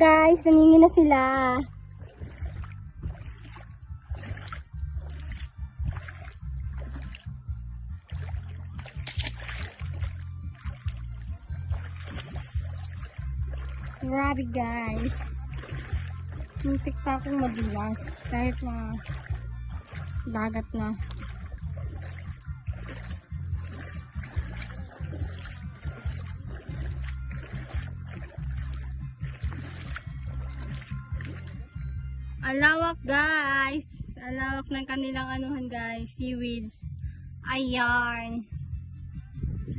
guys, nangingi na sila. Grabe guys. Muntik pa akong madulas kahit na dagat na. Alawak guys. Alawak ng kanilang anuhan guys. Seaweeds. Ayan.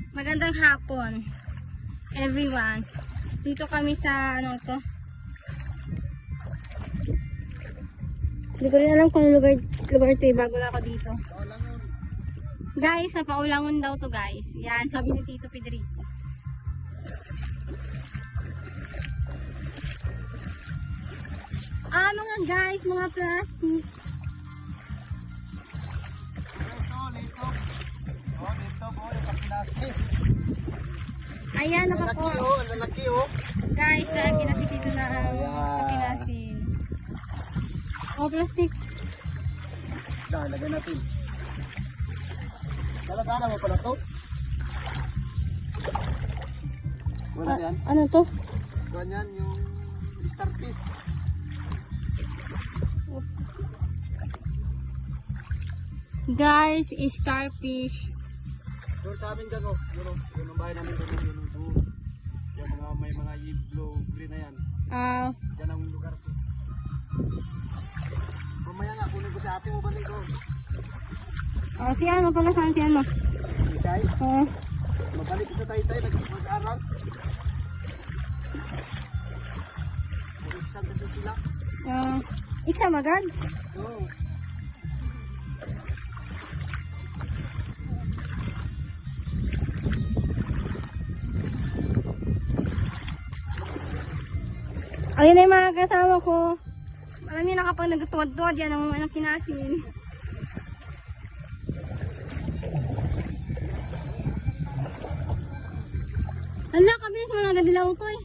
Magandang hapon. Everyone. Dito kami sa ano to. Hindi ko rin alam kung lugar ito. Bago na ako dito. Guys, sa Paulangon daw to guys. Yan, sabi ni Tito Pedrito. Mga guys, mga plastic. Ayan, nakakuha. Lalaki oh. Guys, kinasi dito na kinasin. Oh, plastic. Lagay natin. Dala mo pala to. Wala yan. Ano to? Ganyan yung starfish. Guys, starfish. Doon sa amin dyan oh. Yun ang bahay namin doon. Yung may mga yellow green na yan. Yan ang lugar ko. Mamaya nga, kunin ko sa ate mo balik ko. Si ano pala, saan si ano? Ikay? Mabalik ko sa Taytay, nag-aral. Mag-exam kasi sila. Exam agad? Oo. Ayun na yung mga kasama ko. Alam niyo na kapag nagtuwad-tuwad yan ang mga kinasin. Hala, kabilis mo na agad nila utoy.